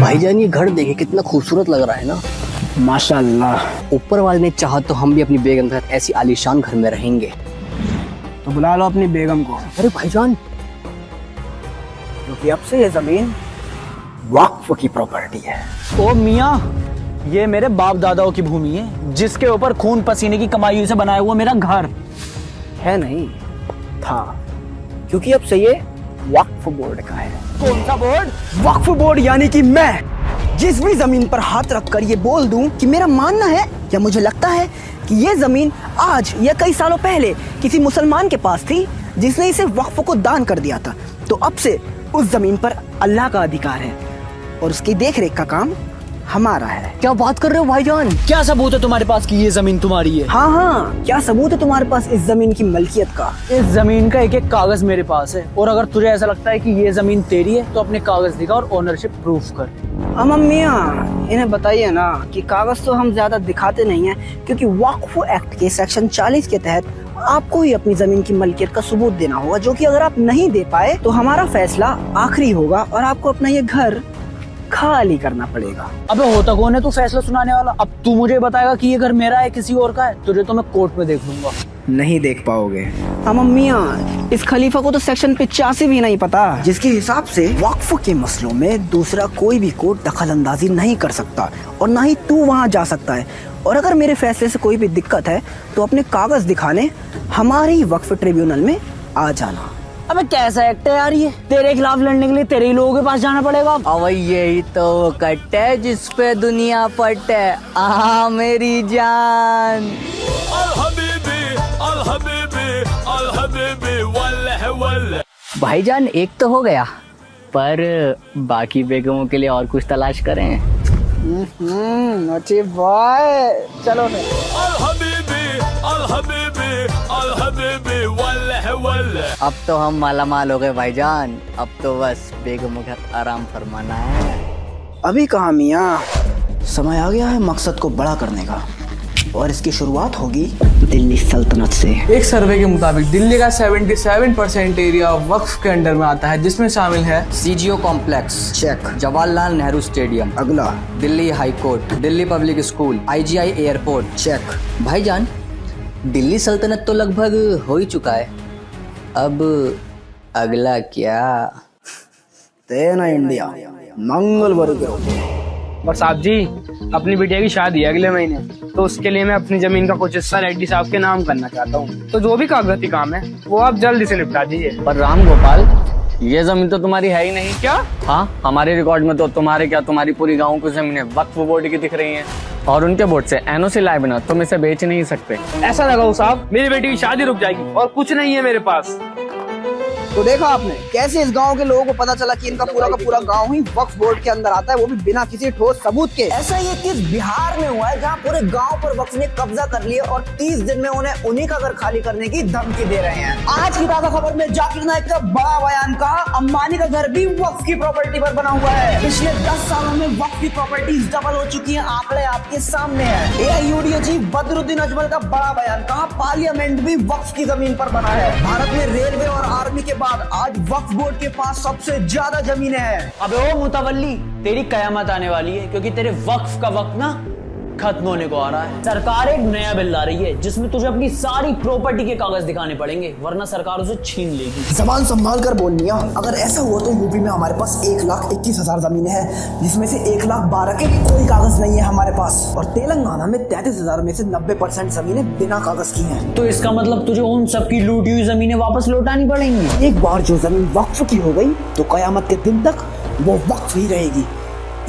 भाईजान ये घर देखे कितना खूबसूरत लग रहा है ना। माशाल्लाह। ऊपर वाले ने चाहा तो हम भी अपनी बेगम के साथ ऐसी आलीशान घर में रहेंगे। तो बुला लो अपनी बेगम को। अरे भाईजान, क्योंकि अब से ये जमीन वक्फ की प्रॉपर्टी है। ओ मियाँ, ये मेरे बाप दादाओं की भूमि है जिसके ऊपर खून पसीने की कमाई से बनाया हुआ मेरा घर है। नहीं था, क्योंकि अब से ये वक्फ बोर्ड का है। कौन सा बोर्ड? वक्फ बोर्ड यानी कि मैं जिस भी जमीन पर हाथ रखकर ये बोल दूं कि मेरा मानना है या मुझे लगता है कि ये जमीन आज या कई सालों पहले किसी मुसलमान के पास थी जिसने इसे वक्फ को दान कर दिया था, तो अब से उस जमीन पर अल्लाह का अधिकार है और उसकी देखरेख का काम हमारा है। क्या बात कर रहे हो भाईजान? क्या सबूत है तुम्हारे पास कि ये जमीन तुम्हारी है? हाँ हाँ, क्या सबूत है तुम्हारे पास इस जमीन की मलकियत का? इस जमीन का एक एक कागज मेरे पास है और अगर तुझे ऐसा लगता है कि ये जमीन तेरी है तो अपने कागज दिखा और ओनरशिप प्रूफ कर। मियाँ, इन्हें बताइए ना कि कागज तो हम ज्यादा दिखाते नहीं हैं, क्योंकि वक्फ एक्ट के सेक्शन 40 के तहत आपको ही अपनी जमीन की मलकियत का सबूत देना होगा, जो कि अगर आप नहीं दे पाए तो हमारा फैसला आखिरी होगा और आपको अपना ये घर खाली करना पड़ेगा। अबे होता कौन है तू फैसला सुनाने वाला? अब तू मुझे बताएगा कि ये घर मेरा है किसी और का है? तुझे तो मैं कोर्ट में देख लूंगा। नहीं देख पाओगे। मियाँ, इस खलीफा को तो सेक्शन 85 भी नहीं पता, जिसके हिसाब से वक्फ के मसलों में दूसरा कोई भी कोर्ट दखल अंदाजी नहीं कर सकता और ना ही तू वहाँ जा सकता है। और अगर मेरे फैसले से कोई भी दिक्कत है तो अपने कागज दिखाने हमारे ही वक्फ ट्रिब्यूनल में आ जाना। अबे कैसा एक्ट है यार ये? तेरे खिलाफ लड़ने के लिए तेरे ही लोगों के पास जाना पड़ेगा। अब यही तो कट है जिस पे दुनिया पट है। आ मेरी जान। अल हबीबी, अल हबीबी, अल हबीबी, वल्लह वल्लह। भाईजान एक तो हो गया, पर बाकी बेगमों के लिए और कुछ तलाश करें। नोटी बॉय, चलो ना। अल हबीबी, अल हबीबी, अल हबीबी, वल्लह वल्लह। अब तो हम मालामाल हो गए भाईजान, अब तो बस बेगमों के साथ आराम फरमाना है। अभी कहाँ मियाँ, समय आ गया है मकसद को बड़ा करने का और इसकी शुरुआत होगी दिल्ली सल्तनत से। एक सर्वे के मुताबिक दिल्ली का 77% एरिया वक्फ के अंडर में आता है, जिसमें शामिल है CGO complex check, Jawaharlal Nehru stadium, अगला Delhi high court, Delhi public school, IGI airport. Check. भाईजान दिल्ली सल्तनत तो लगभग हो ही चुका है, अब अगला क्या? तेना इंडिया मंगल वर्ग। और साहब जी, अपनी बिटिया की शादी है अगले महीने, तो उसके लिए मैं अपनी जमीन का कुछ हिस्सा रेड्डी साहब के नाम करना चाहता हूँ। तो जो भी कागजाती काम है वो आप जल्दी से निपटा दीजिए। पर राम गोपाल, ये जमीन तो तुम्हारी है ही नहीं। क्या? हाँ, हमारे रिकॉर्ड में तो तुम्हारे क्या, तुम्हारी पूरी गाँव की जमीनें वक्फ बोर्ड की दिख रही हैं और उनके बोर्ड से एनओसी लाए बिना तुम इसे बेच नहीं सकते। ऐसा लगाओ साहब, मेरी बेटी की शादी रुक जाएगी और कुछ नहीं है मेरे पास। तो देखा आपने कैसे इस गांव के लोगों को पता चला कि इनका पूरा का पूरा गांव ही वक्फ बोर्ड के अंदर आता है, वो भी बिना किसी ठोस सबूत के। ऐसा ये किस बिहार में हुआ है जहां पूरे गांव पर वक्फ ने कब्जा कर लिया और 30 दिन में उन्हें उन्हीं का घर खाली करने की धमकी दे रहे हैं। आज की ताजा खबर में जाकिर नाइक का बड़ा बयान कहा, अंबानी का घर भी वक्फ की प्रॉपर्टी पर बना हुआ है। पिछले 10 सालों में वक्फ की प्रॉपर्टीज डबल हो चुकी है, आंकड़े आपके सामने है। एआईयूडीए चीफ बदरुद्दीन अजमल का बड़ा बयान कहा, पार्लियामेंट भी वक्फ की जमीन पर बना है। भारत में रेलवे और आर्मी के आज वक्फ बोर्ड के पास सबसे ज्यादा जमीनें हैं। अबे ओ मुतवल्ली, तेरी कयामत आने वाली है, क्योंकि तेरे वक्फ का वक्त ना खत्म होने को आ रहा है। सरकार एक नया बिल ला रही है जिसमें तुझे अपनी सारी प्रॉपर्टी के कागज दिखाने पड़ेंगे, वरना सरकार उसे छीन लेगी। जबान संभाल कर बोल मियां, अगर ऐसा हुआ तो यूपी में हमारे पास 1,21,000 जमीनें हैं, जिसमें से 1,12,000 के कोई कागज नहीं है हमारे पास, और तेलंगाना में 33,000 में से 90% जमीनें बिना कागज की हैं। तो इसका मतलब तुझे उन सबकी लूटी हुई जमीनें वापस लौटानी पड़ेंगी। एक बार जो जमीन वक्फ की हो गई तो कयामत के दिन तक वो वक्फ ही रहेगी।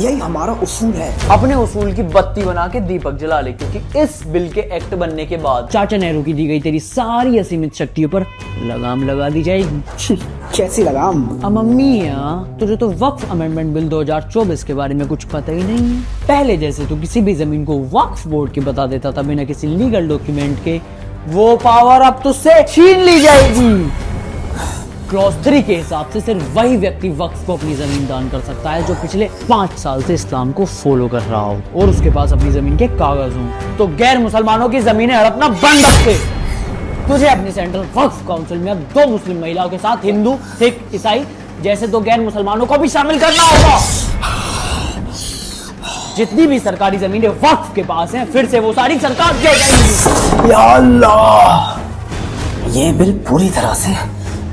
यही हमारा उसूल है। अपने उसूल की बत्ती बना के दीपक जला ले, क्योंकि इस बिल के एक्ट बनने के बाद चाचा नेहरू की दी गई तेरी सारी असीमित शक्तियों पर लगाम लगा दी जाएगी। कैसी लगाम? मम्मी यार, तुझे तो वक्फ अमेंडमेंट बिल 2024 के बारे में कुछ पता ही नहीं है। पहले जैसे तू किसी भी जमीन को वक्फ बोर्ड के बता देता था बिना किसी लीगल डॉक्यूमेंट के, वो पावर अब तुझसे छीन ली जाएगी। क्लॉज 3 के हिसाब से सिर्फ वही व्यक्ति वक्फ को अपनी जमीन दान कर सकता है जो पिछले 5 साल से इस्लाम को फॉलो कर रहा हो और उसके पास अपनी जमीन के कागज हों। तो गैर मुसलमानों की जमीनें हड़पना बंद रखे। तुझे अपनी सेंट्रल वक्फ काउंसिल में अब 2 मुस्लिम महिलाओं के साथ हिंदू, सिख, ईसाई जैसे 2 गैर मुसलमानों को भी शामिल करना होगा। जितनी भी सरकारी जमीनें वक्फ के पास हैं फिर से वो सारी सरकार दे जाएगी। या अल्लाह, ये बिल पूरी तरह से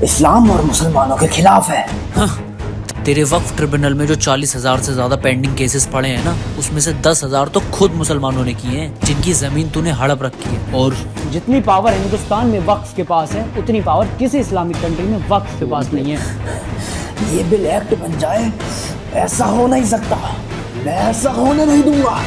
इस्लाम और मुसलमानों के खिलाफ है। तेरे वक्फ ट्रिब्यूनल में जो 40,000 से ज्यादा पेंडिंग केसेस पड़े हैं ना, उसमें से 10,000 तो खुद मुसलमानों ने किए हैं, जिनकी जमीन तूने हड़प रखी है। और जितनी पावर हिंदुस्तान में वक्फ के पास है उतनी पावर किसी इस्लामिक कंट्री में वक्फ के पास नहीं है। ये बिल एक्ट बन जाए, ऐसा हो नहीं सकता, मैं ऐसा होने नहीं दूंगा।